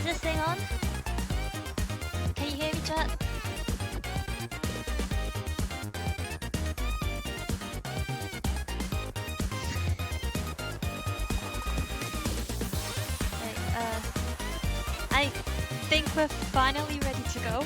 this thing on? Can you hear me, chat? Okay, I think we're finally ready to go.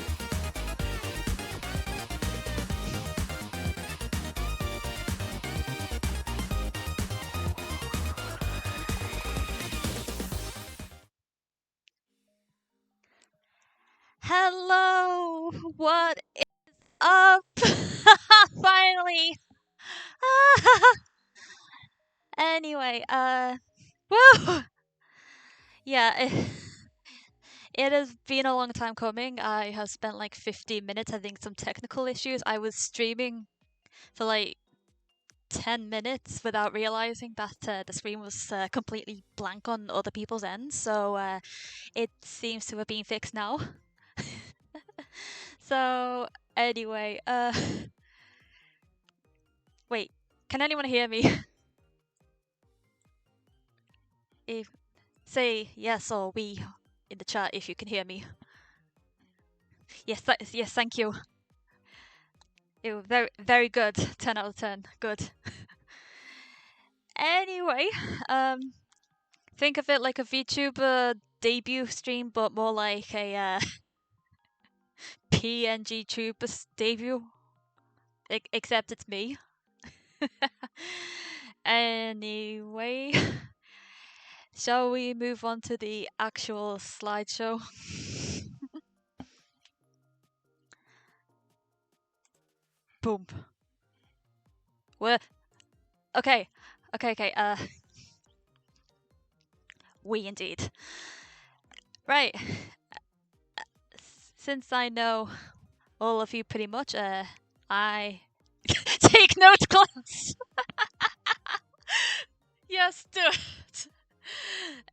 Hello! What is up? Finally! Anyway, woo! Yeah, it has been a long time coming. I have spent like 15 minutes having some technical issues. I was streaming for like 10 minutes without realizing that the screen was completely blank on other people's ends, so it seems to have been fixed now. So, anyway, wait, can anyone hear me? If say yes or we in the chat if you can hear me. Yes, yes, thank you. Very, very good. 10 out of 10. Good. Anyway, think of it like a VTuber debut stream, but more like a PNG Tubers debut. Except it's me. Anyway, shall we move on to the actual slideshow? Boom. We're okay. Okay. We indeed. Right. Since I know all of you pretty much, I take note, class. Yes, do it.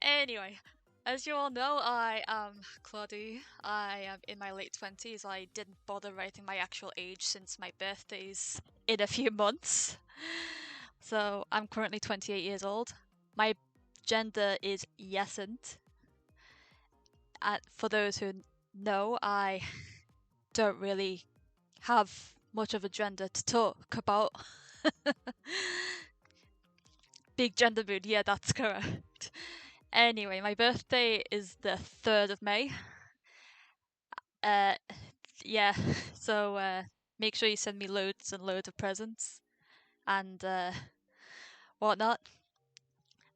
Anyway, as you all know, I am Claudie. I am in my late 20s. I didn't bother writing my actual age since my birthday's in a few months. So I'm currently 28 years old. My gender is yesent. For those who know, I don't really have much of a gender to talk about. Big gender mood, yeah, that's correct. Anyway, my birthday is the 3rd of May. Yeah, so make sure you send me loads and loads of presents and whatnot.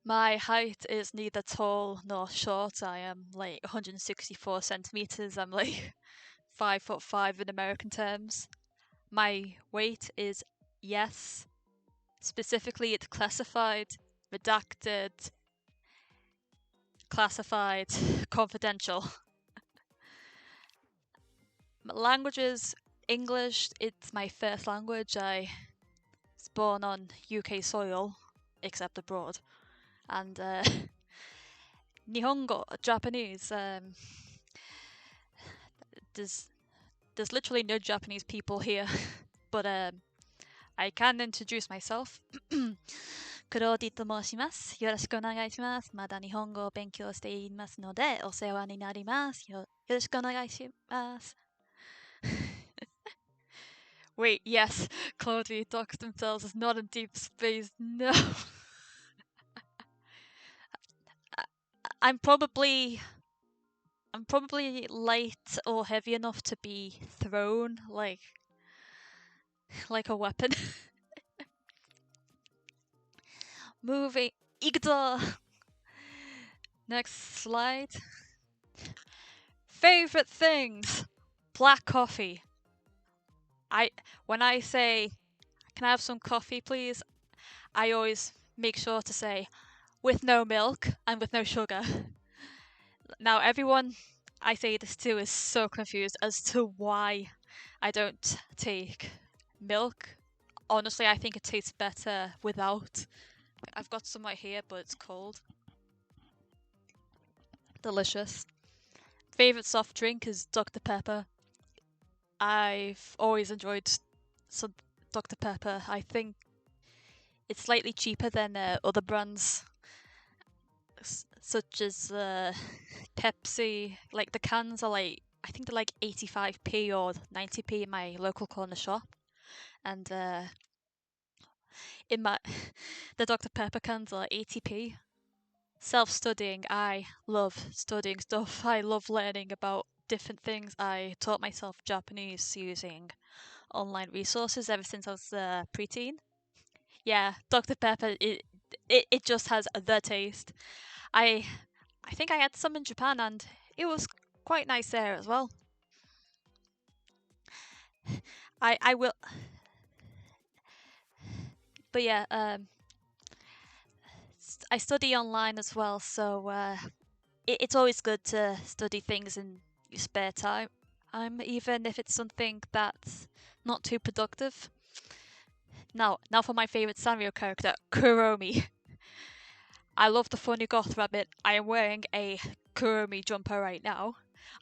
My height is neither tall nor short. I am like 164 centimeters. I'm like 5'5" in American terms. My weight is yes. Specifically, it's classified, redacted, classified, confidential. Languages, English, it's my first language. I was born on UK soil, except abroad. And Nihongo, Japanese. There's literally no Japanese people here, but I can introduce myself. クローディと申します。よろしくお願いします。まだ日本語を勉強していますので、お世話になります。よろしくお願いします。Wait, yes, Claudia docked themselves as not in deep space. No. I'm probably light or heavy enough to be thrown like a weapon. Moving. Igda. Next slide. Favorite things. Black coffee. When I say, can I have some coffee, please? I always make sure to say, with no milk and with no sugar. Now, everyone I say this to is so confused as to why I don't take milk. Honestly, I think it tastes better without. I've got some right here, but it's cold. Delicious. Favorite soft drink is Dr. Pepper. I've always enjoyed some Dr. Pepper. I think it's slightly cheaper than other brands. such as Pepsi. Like the cans are like, I think they're like 85p or 90p in my local corner shop, and in my the Dr Pepper cans are 80p. Self-studying, I love studying stuff. I love learning about different things. I taught myself Japanese using online resources ever since I was preteen. Yeah, Dr Pepper, it just has the taste. I I think I had some in Japan and it was quite nice there as well. I will, but yeah, I study online as well, so it's always good to study things in your spare time. Even if it's something that's not too productive. Now for my favorite Sanrio character, Kuromi. I love the funny goth rabbit. I am wearing a Kuromi jumper right now.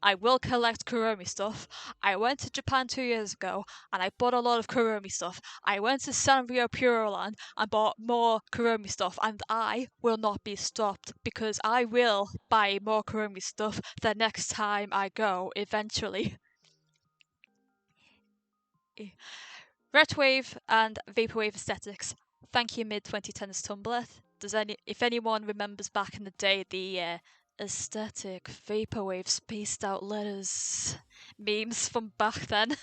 I will collect Kuromi stuff. I went to Japan 2 years ago and I bought a lot of Kuromi stuff. I went to Sanrio Puroland and bought more Kuromi stuff, and I will not be stopped because I will buy more Kuromi stuff the next time I go eventually. Retwave and Vaporwave aesthetics. Thank you, mid 2010s Tumblr. If anyone remembers back in the day, the aesthetic Vaporwave spaced out letters memes from back then.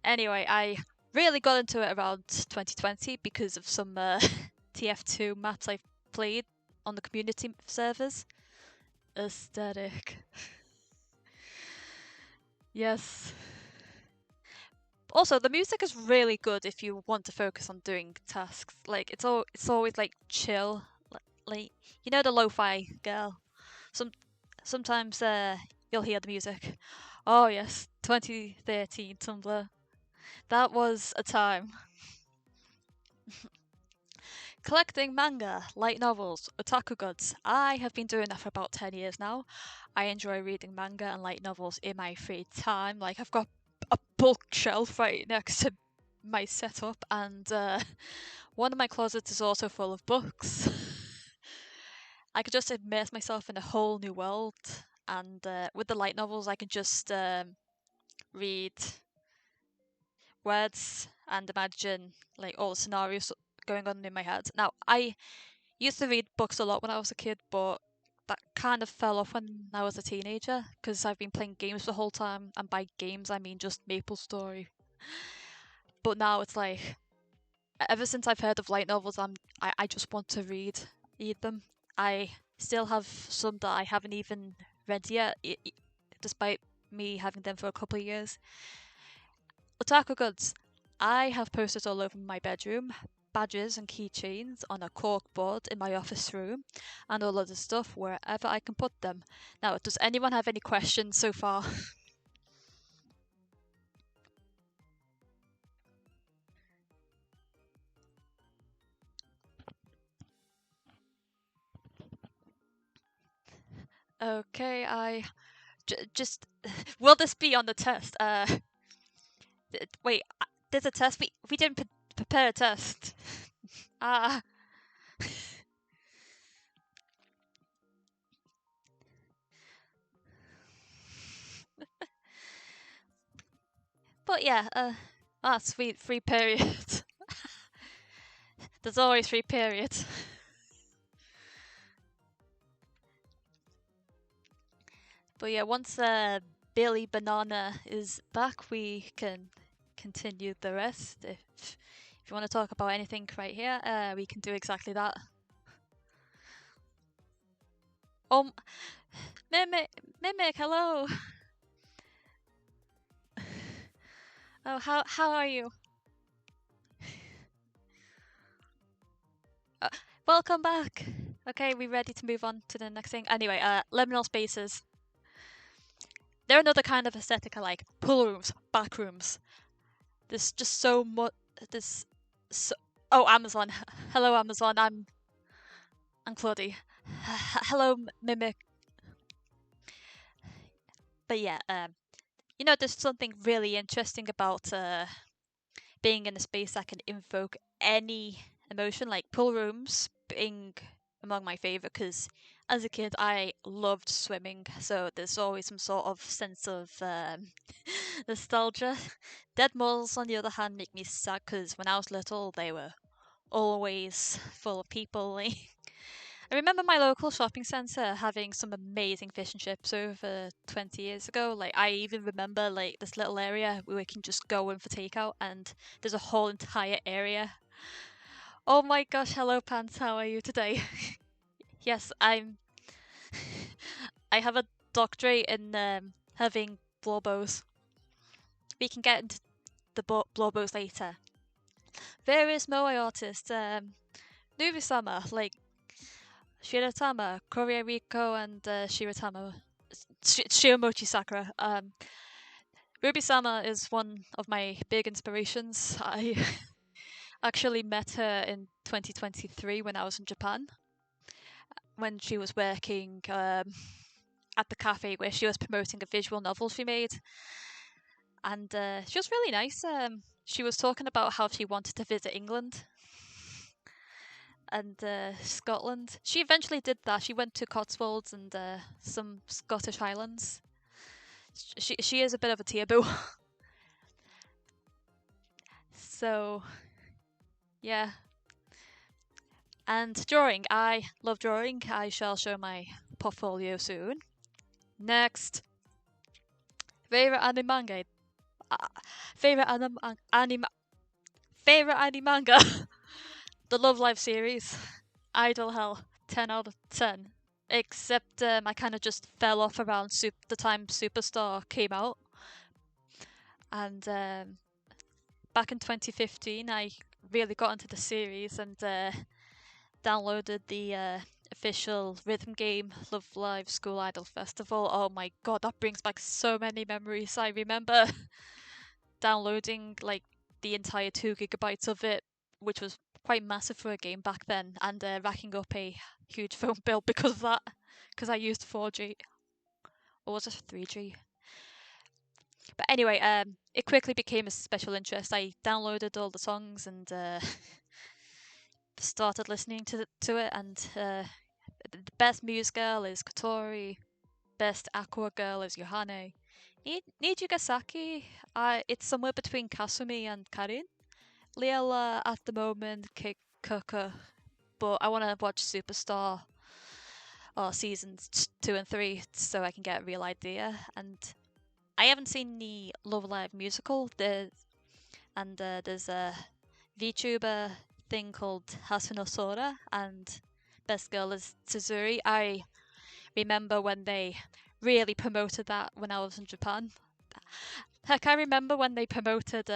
Anyway, I really got into it around 2020 because of some TF2 maps I've played on the community servers. Aesthetic. Yes. Also, the music is really good if you want to focus on doing tasks. Like it's always like chill, like you know the lo-fi girl. Some sometimes you'll hear the music. Oh yes, 2013 Tumblr. That was a time. Collecting manga, light novels, otaku goods. I have been doing that for about 10 years now. I enjoy reading manga and light novels in my free time. Like, I've got a bookshelf right next to my setup, and one of my closets is also full of books. I could just immerse myself in a whole new world, and with the light novels, I can just read words and imagine like all the scenarios going on in my head. Now, I used to read books a lot when I was a kid, but that kind of fell off when I was a teenager because I've been playing games the whole time, and by games I mean just MapleStory. But now it's like, ever since I've heard of light novels, I just want to read them. I still have some that I haven't even read yet, despite me having them for a couple of years. Otaku goods. I have posters all over my bedroom, badges and keychains on a cork board in my office room, and all other stuff wherever I can put them. Now, does anyone have any questions so far? Okay, just will this be on the test? Wait, there's a test. We didn't prepare a test. Ah. But yeah, sweet, free period. There's always free period. But yeah, once Billy Banana is back, we can continue the rest. If you want to talk about anything right here, we can do exactly that. Oh, Mimic, hello. Oh, how are you? Welcome back. Okay, we ready to move on to the next thing? Anyway, liminal spaces. They're another kind of aesthetic I like. Pool rooms, back rooms. There's just so much. There's so. Oh, Amazon. Hello, Amazon. I'm Claudie. Hello, Mimic. But yeah, there's something really interesting about being in a space that can invoke any emotion, like pool rooms being among my favorite because as a kid, I loved swimming, so there's always some sort of sense of nostalgia. Dead malls, on the other hand, make me sad because when I was little, they were always full of people. I remember my local shopping centre having some amazing fish and chips over 20 years ago. Like, I even remember like this little area where we can just go in for takeout, and there's a whole entire area. Oh my gosh, hello Pants, how are you today? Yes, I have a doctorate in having blowbos. We can get into the blowbos later. Various moe artists, Nubisama, like Shiratama, Korea Riko, and Shiratama, Shiramochi Sakura. Ruby Sama is one of my big inspirations. I actually met her in 2023 when I was in Japan, when she was working at the cafe where she was promoting a visual novel she made. And she was really nice. She was talking about how she wanted to visit England and Scotland. She eventually did that. She went to Cotswolds and some Scottish Highlands. She is a bit of a tearboo. So yeah. And drawing. I love drawing. I shall show my portfolio soon. Next, favorite anime manga. Favorite anime manga. The Love Live series. Idol Hell. 10 out of 10. Except I kind of just fell off around the time Superstar came out. And back in 2015, I really got into the series and downloaded the official rhythm game Love Live School Idol Festival. Oh my god, that brings back so many memories. I remember downloading like the entire 2 GB of it, which was quite massive for a game back then, and racking up a huge phone bill because of that, because I used 4G. Or was it 3G? But anyway, it quickly became a special interest. I downloaded all the songs and started listening to it, and the best Muse girl is Kotori, best Aqua girl is Yohane. Nijigasaki, it's somewhere between Kasumi and Karin. Liela at the moment, Kikuka, but I want to watch Superstar or seasons 2 and 3 so I can get a real idea. And I haven't seen the Love Live musical. There's a VTuber thing called Hasuno Sora, and best girl is Tsuzuri. I remember when they really promoted that when I was in Japan. Heck, I remember when they promoted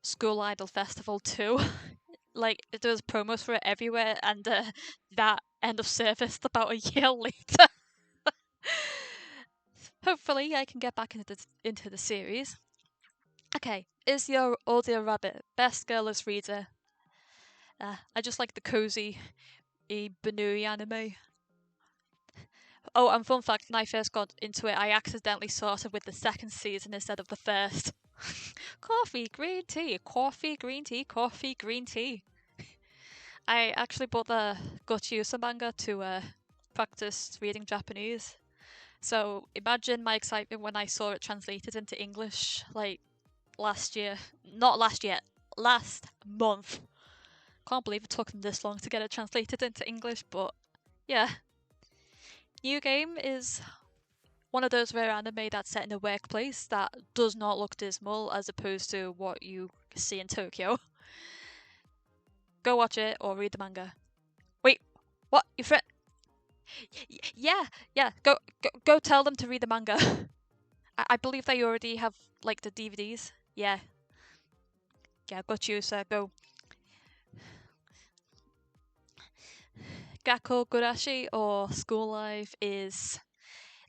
School Idol Festival too. Like, there was promos for it everywhere, and that end of service about a year later. Hopefully, I can get back into the series. Okay, is your audio rabbit best girl as reader? I just like the cozy Banui anime. Oh, and fun fact, when I first got into it, I accidentally started with the second season instead of the first. Coffee, green tea, coffee, green tea, coffee, green tea. I actually bought the Gochiusa manga to practice reading Japanese. So imagine my excitement when I saw it translated into English, like last year. Not last year, last month. Can't believe it took them this long to get it translated into English, but yeah. New Game is one of those rare anime that's set in a workplace that does not look dismal as opposed to what you see in Tokyo. Go watch it or read the manga. Wait, what? Your friend? Yeah. Go tell them to read the manga. I believe they already have like the DVDs. Yeah. Got you, sir. Go. Gakko Gurashi or School Life is.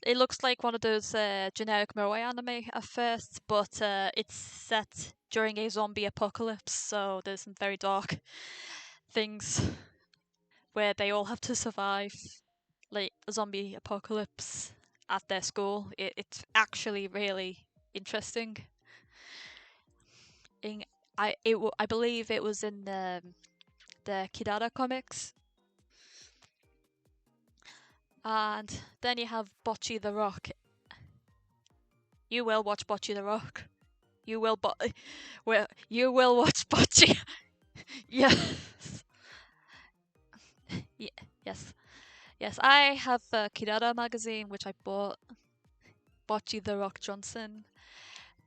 It looks like one of those generic moe anime at first, but it's set during a zombie apocalypse, so there's some very dark things where they all have to survive like a zombie apocalypse at their school. It's actually really interesting. I believe it was in the Kidara comics. And then you have Bocce the Rock. You will watch Bocce the Rock. You will you will watch Bocce. Yes. Yes. Yes, I have a Kirara magazine which I bought. Bocce the Rock Johnson.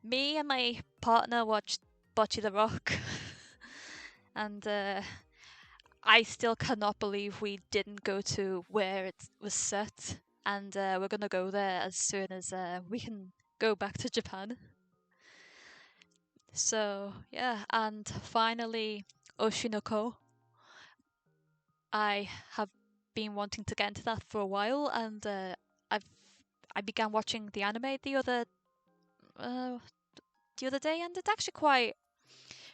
Me and my partner watched Bocce the Rock. And I still cannot believe we didn't go to where it was set. And we're gonna go there as soon as we can go back to Japan. So yeah, and finally Oshinoko. I have been wanting to get into that for a while, and I began watching the anime uh, the other day, and it's actually quite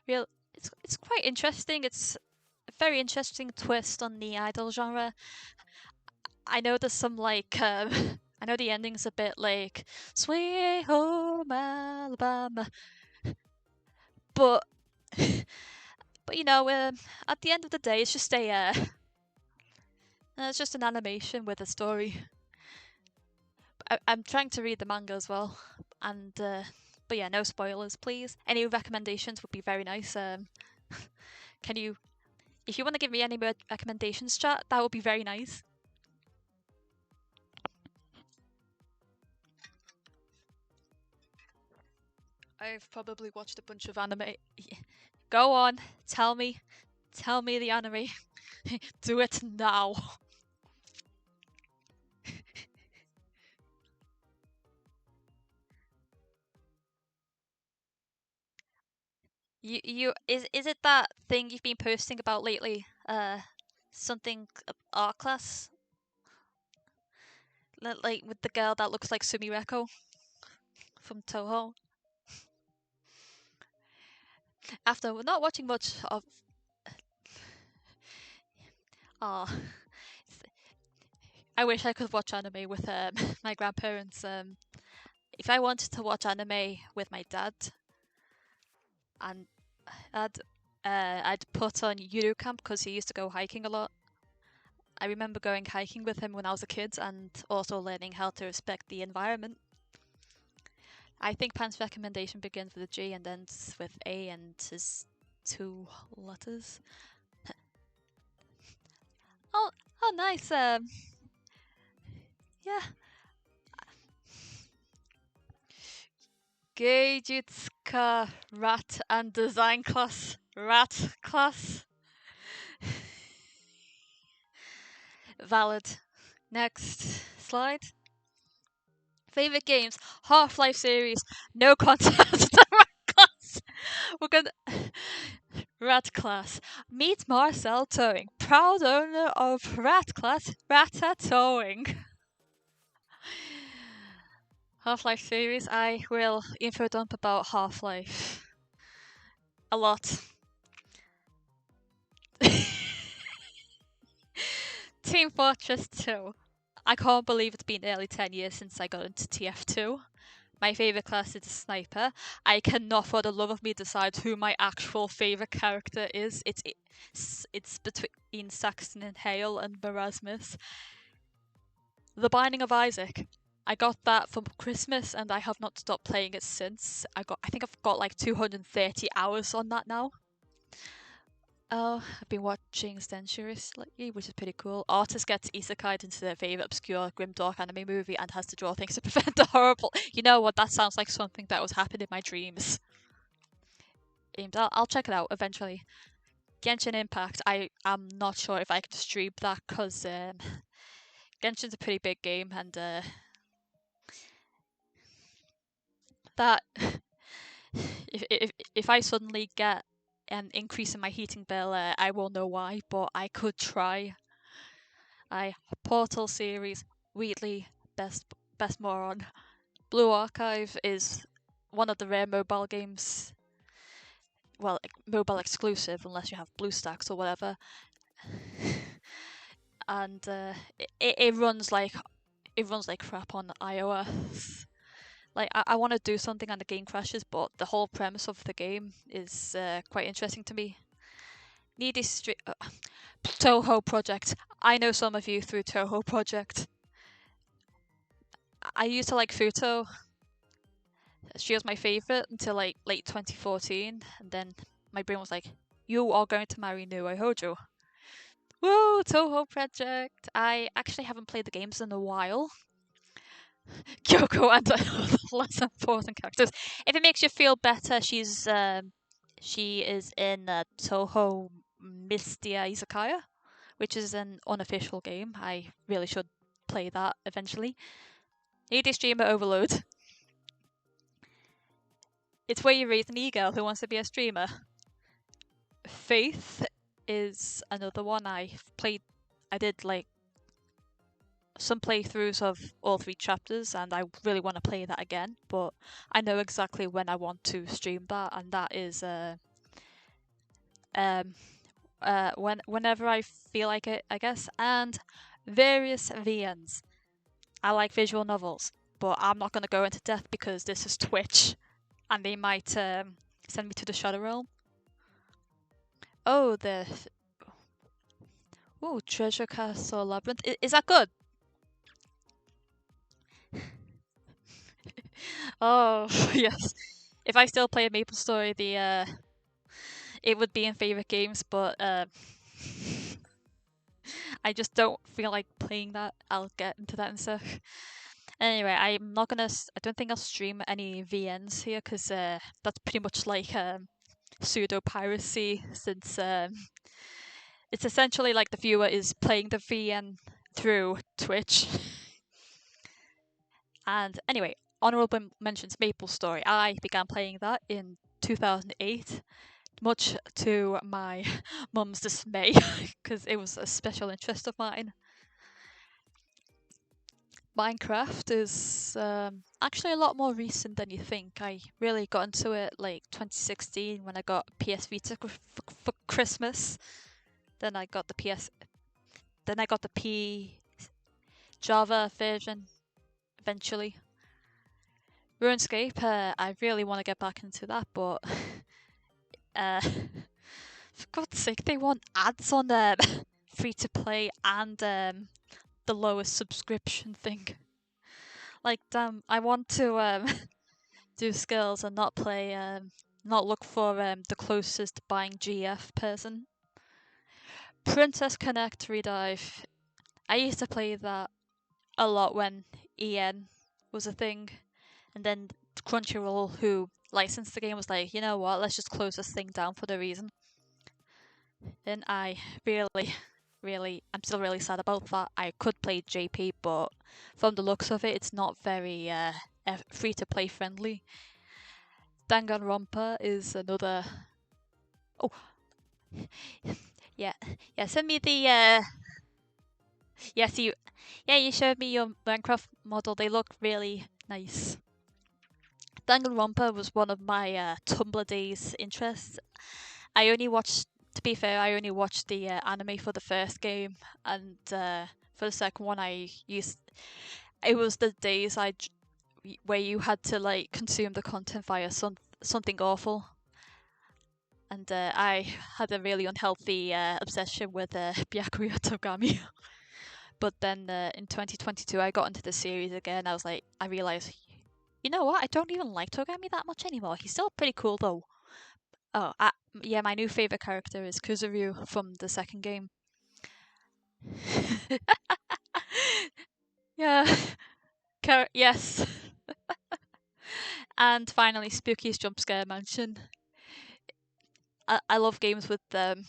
real. It's quite interesting. It's a very interesting twist on the idol genre. I know there's some like I know the ending's a bit like Sweet Home Alabama, but but you know, at the end of the day, it's just it's just an animation with a story. I'm trying to read the manga as well, and but yeah, no spoilers, please. Any recommendations would be very nice. Can you, if you want to give me any recommendations, chat, that would be very nice. I've probably watched a bunch of anime. Go on, tell me the anime. Do it now. You is it that thing you've been posting about lately? Something art class, like with the girl that looks like Sumireko from Toho. After not watching much of, ah, I wish I could watch anime with my grandparents. If I wanted to watch anime with my dad, and I'd put on Yuru Camp because he used to go hiking a lot. I remember going hiking with him when I was a kid and also learning how to respect the environment. I think Pan's recommendation begins with a G and ends with A and is 2 letters. Oh, nice. Yeah. Geijutsuka Rat and Design class. Rat class. Valid. Next slide. Favorite games: Half-Life series. No contest. Rat class. We're gonna. Rat class. Meet Marcel Towing, proud owner of Rat class Rata Towing. Half-Life series. I will info dump about Half-Life. A lot. Team Fortress 2. I can't believe it's been nearly 10 years since I got into TF2. My favourite class is a sniper. I cannot for the love of me decide who my actual favourite character is. It's between Saxon and Hale and Marasmus. The Binding of Isaac. I got that for Christmas and I have not stopped playing it since. I think I've got like 230 hours on that now. Oh, I've been watching Censurus lately, which is pretty cool. Artist gets isekai'd into their favourite obscure grimdark anime movie and has to draw things to prevent the horrible. You know what? That sounds like something that was happening in my dreams. I'll check it out eventually. Genshin Impact. I am not sure if I can stream that because Genshin's a pretty big game and that if I suddenly get an increase in my heating bill, I will know why, but I could try. Portal series, Wheatley, best moron. Blue Archive is one of the rare mobile games. Well, mobile exclusive unless you have BlueStacks or whatever. And it runs like crap on iOS. Like I want to do something and the game crashes, but the whole premise of the game is quite interesting to me. Toho Project. I know some of you through Toho Project. I used to like Futo. She was my favorite until like late 2014, and then my brain was like, "You are going to marry Nuo Hojo." Woo, Toho Project! I actually haven't played the games in a while. Kyoko and other less important characters. If it makes you feel better, she is in Toho Mystia Izakaya, which is an unofficial game. I really should play that eventually. Need a streamer overload. It's where you raise an e-girl who wants to be a streamer. Faith is another one I played. I did like some playthroughs of all 3 chapters, and I really want to play that again. But I know exactly when I want to stream that, and that is whenever I feel like it, I guess. And various VNs. I like visual novels, but I'm not going to go into depth because this is Twitch, and they might send me to the Shadow Realm. Oh, Treasure Castle Labyrinth. Is that good? Oh, yes. If I still play Maple Story, it would be in favorite games, but I just don't feel like playing that. I'll get into that in a sec. Anyway, I'm not gonna. I don't think I'll stream any VNs here because that's pretty much like pseudo piracy, since it's essentially like the viewer is playing the VN through Twitch. And anyway, honorable mentions Maple Story. I began playing that in 2008, much to my mum's dismay, because it was a special interest of mine. Minecraft is actually a lot more recent than you think. I really got into it like 2016 when I got PS Vita for Christmas. Then I got the P Java version eventually. RuneScape, I really want to get back into that, but for God's sake, they want ads on free to play and the lowest subscription thing. Like, damn, I want to do skills and not play, not look for the closest buying GF person. Princess Connect Redive. I used to play that a lot when EN was a thing, and then Crunchyroll, who licensed the game, was like, you know what, let's just close this thing down for no reason. And I I'm still really sad about that. I could play JP, but from the looks of it, it's not very free to play friendly. Danganronpa is another. Oh, yeah. Send me the. Yes, you showed me your Minecraft model. They look really nice. Danganronpa was one of my Tumblr days interests. To be fair, I only watched the anime for the first game, and for the second one, it was the days where you had to like consume the content via something awful, and I had a really unhealthy obsession with Byakuya Togami. But then in 2022, I got into the series again. I realized, you know what? I don't even like Togami that much anymore. He's still pretty cool though. Oh, yeah, my new favorite character is Kuzuryu from the second game. Yeah. Yes. And finally, Spooky's Jump Scare Mansion. I love games with that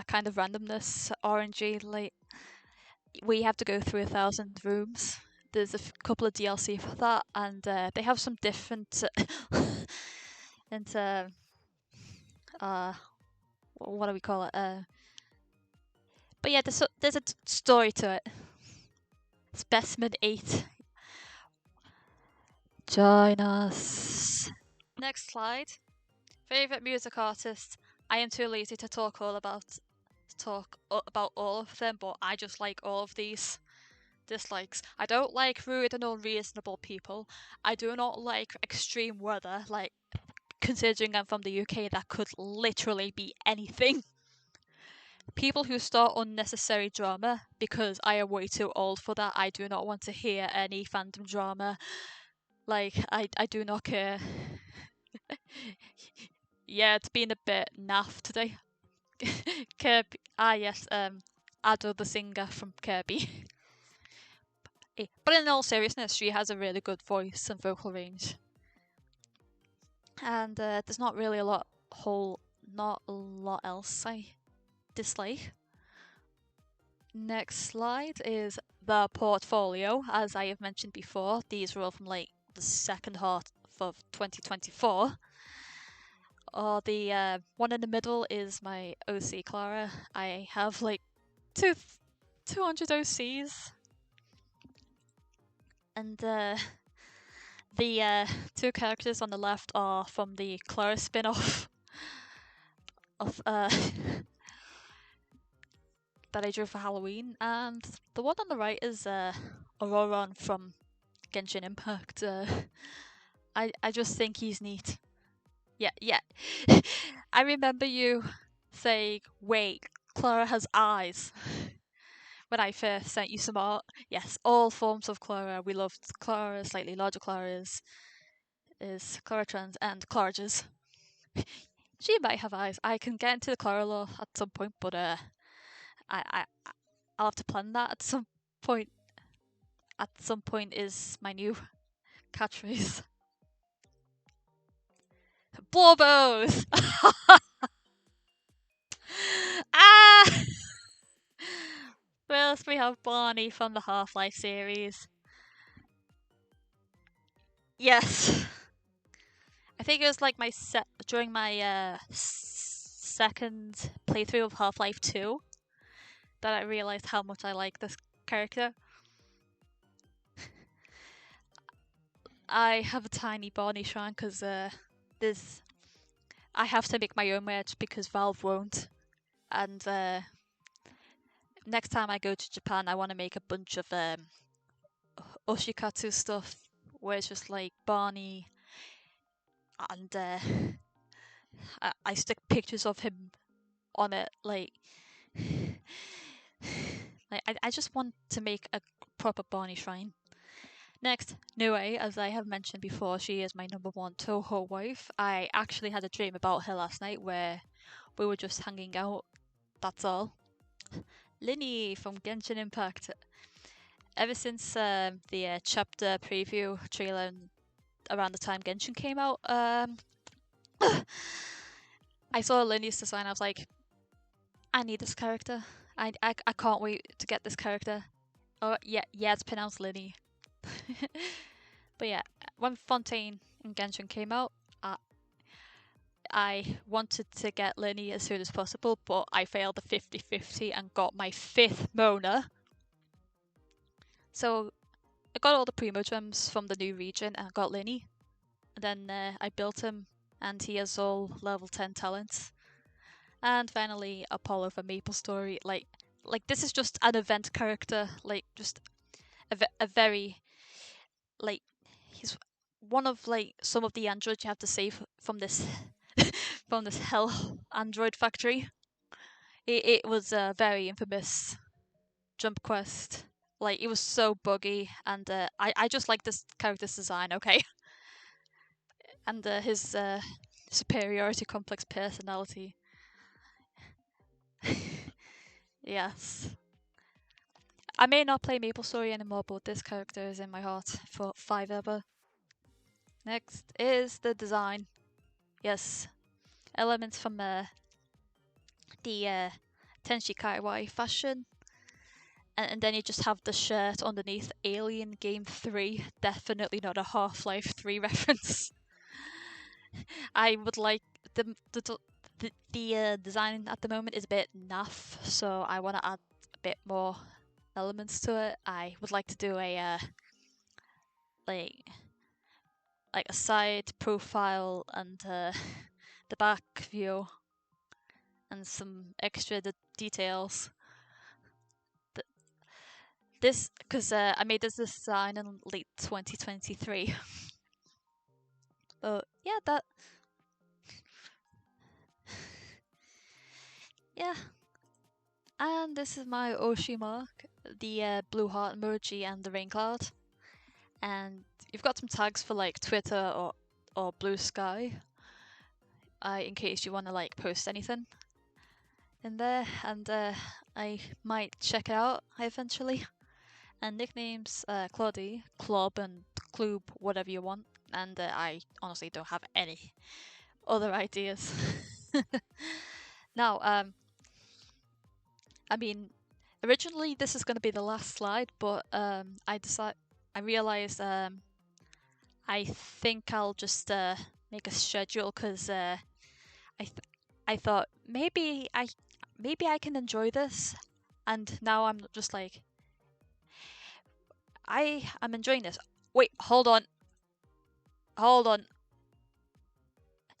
kind of randomness, RNG. Like, we have to go through 1,000 rooms. There's a couple of DLC for that, and they have some different and what do we call it? But yeah, there's a story to it. Specimen 8. Join us. Next slide. Favorite music artist. I am too lazy to talk about all of them, but I just like all of these. Dislikes. I don't like rude and unreasonable people. I do not like extreme weather. Like, considering I'm from the UK, that could literally be anything. people who start unnecessary drama, because I am way too old for that. I do not want to hear any fandom drama. Like, I do not care. Yeah, it's been a bit naff today. Kirby. Ah, yes, Ado the singer from Kirby. But in all seriousness, she has a really good voice and vocal range. And there's not really not a lot else I dislike. Next slide is the portfolio. As I have mentioned before, these are all from like the second half of 2024. Or the one in the middle is my OC Clara. I have like 200 OCs. And the two characters on the left are from the Clara spin-off of that I drew for Halloween, and the one on the right is Auroron from Genshin Impact. I just think he's neat. Yeah. I remember you saying, "Wait, Clara has eyes." When I first sent you some art. Yes, all forms of Clara. We loved Clara, slightly larger Claras, is Clara Trans and Clarages. She might have eyes. I can get into the Clara lore at some point, but I'll have to plan that at some point. At some point is my new catchphrase. Blorbos! Ah! First we have Barney from the Half-Life series. Yes. I think it was like during my second playthrough of Half-Life 2 that I realized how much I like this character. I have a tiny Barney shrine because I have to make my own merch because Valve won't. And next time I go to Japan, I want to make a bunch of Oshikatsu stuff where it's just like Barney, and I stick pictures of him on it. Like I just want to make a proper Barney shrine. Next, Nue, as I have mentioned before, she is my number one Toho wife. I actually had a dream about her last night where we were just hanging out. That's all. Linny from Genshin Impact. Ever since the chapter preview trailer around the time Genshin came out, I saw Linny's design. I was like, I need this character. I can't wait to get this character. Oh yeah, it's pronounced Linny. But yeah, when Fontaine and Genshin came out, I wanted to get Linny as soon as possible, but I failed the 50-50 and got my 5th Mona. So I got all the Primo gems from the new region and got Linny. And then I built him, and he has all level 10 talents. And finally, Apollo for Maple Story. Like this is just an event character. Like just a very like he's one of like some of the androids you have to save from this from this hell android factory. It was a very infamous jump quest. Like it was so buggy, and I just like this character's design. Okay, and his superiority complex personality. Yes. I may not play Maple Story anymore, but this character is in my heart for 5 ever. Next is the design. Yes, elements from the Tenshi Kaiwai fashion. And then you just have the shirt underneath Alien Game 3. Definitely not a Half-Life 3 reference. I would like the design at the moment is a bit naff, so I want to add a bit more elements to it. I would like to do a like a side profile and the back view and some extra details. This because I made this design in late 2023. But yeah, yeah. And this is my Oshi mark, the blue heart emoji and the rain cloud. And you've got some tags for like Twitter or Blue Sky, in case you want to like post anything in there, and I might check it out eventually. And nicknames, Claudie, Club, and Club, whatever you want. And I honestly don't have any other ideas. Now, I mean, originally this is going to be the last slide, but I realized I think I'll just make a schedule because I thought maybe I can enjoy this, and now I'm just like I'm enjoying this. Wait, hold on.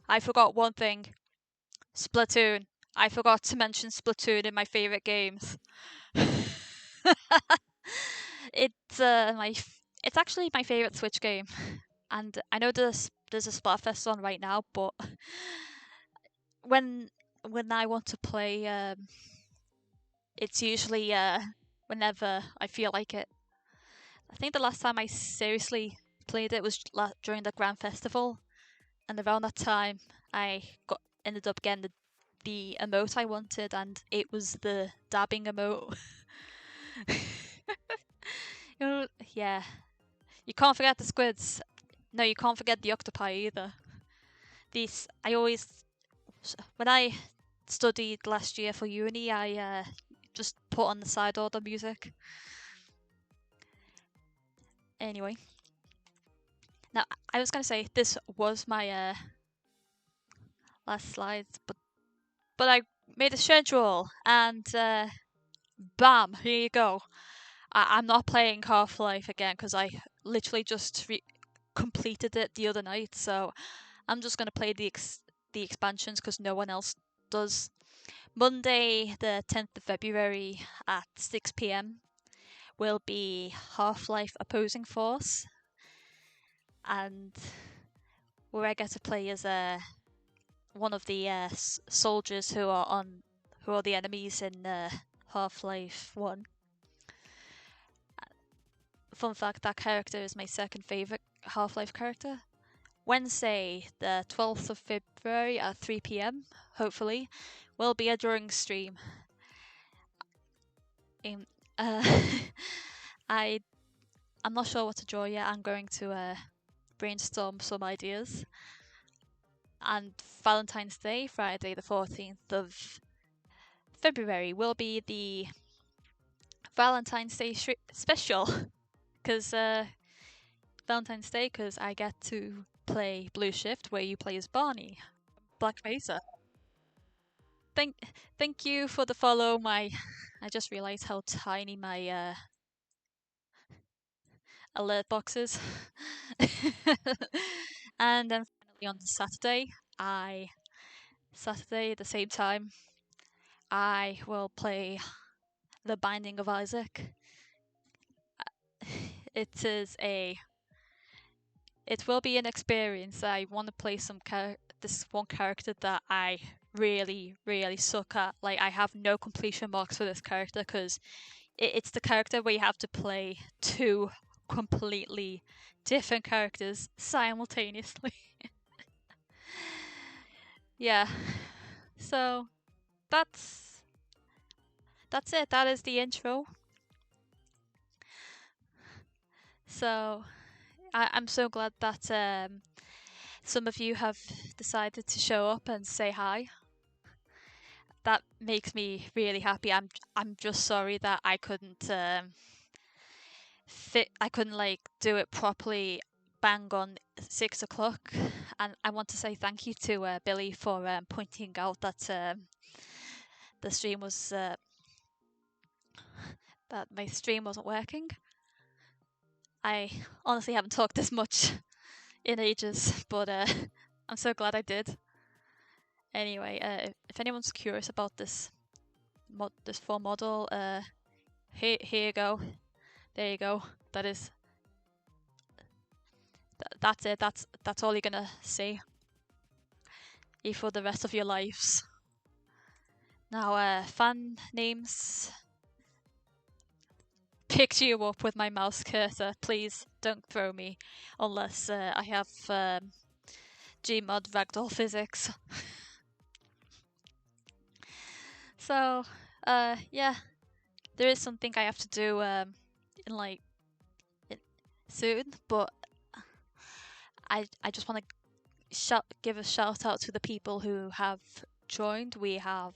I forgot one thing. Splatoon. I forgot to mention Splatoon in my favorite games. It's actually my favorite Switch game, and I know there's a Splatfest on right now, but when when I want to play, it's usually whenever I feel like it. I think the last time I seriously played it was during the Grand Festival, and around that time I ended up getting the emote I wanted, and it was the dabbing emote. You know, yeah. You can't forget the squids. No, you can't forget the octopi either. These, I always, when I studied last year for uni, I just put on the side order music. Anyway, now I was gonna say this was my last slide, but I made a schedule, and bam, here you go. I'm not playing Half-Life again because I literally just completed it the other night, so I'm just gonna play the expansions because no one else does. Monday, the 10th of February at 6 p.m. will be Half-Life Opposing Force, and where I get to play as one of the soldiers who are the enemies in Half-Life 1. Fun fact, that character is my second favorite Half-Life character. Wednesday, the 12th of February at 3 p.m, hopefully, will be a drawing stream. I'm not sure what to draw yet. I'm going to brainstorm some ideas. And Valentine's Day, Friday the 14th of February, will be the Valentine's Day special. Because Valentine's Day, because I get to play Blue Shift, where you play as Barney, Black Mesa. Thank you for the follow. I just realized how tiny my alert boxes. And then finally on Saturday at the same time, I will play The Binding of Isaac. It will be an experience. I want to play this one character that I really, really suck at. Like, I have no completion marks for this character because it's the character where you have to play two completely different characters simultaneously. Yeah. So that's it. That is the intro. So I'm so glad that some of you have decided to show up and say hi. That makes me really happy. I'm just sorry that I couldn't like do it properly bang on 6 o'clock, and I want to say thank you to Billy for pointing out that the stream was that my stream wasn't working. I honestly haven't talked this much in ages, but I'm so glad I did. Anyway, if anyone's curious about this full model, here you go. There you go. That's it. That's all you're gonna see for the rest of your lives. Now, fan names. Picked you up with my mouse cursor. Please don't throw me unless I have Gmod Ragdoll Physics. So, yeah, there is something I have to do in soon, but I just want to give a shout out to the people who have joined. We have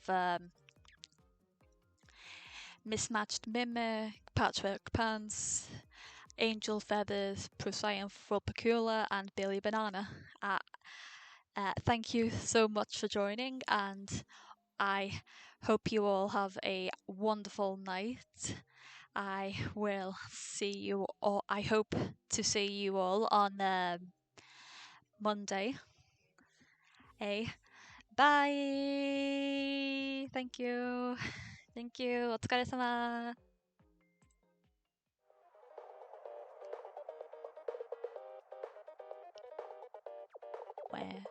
Mismatched Mimic, Patchwork Pants, Angel Feathers, Procyon Vulpicula, and Billy Banana. Thank you so much for joining, and I hope you all have a wonderful night. I will see you all. I hope to see you all on Monday. Hey, bye. Thank you. Thank you. お疲れ様。Where?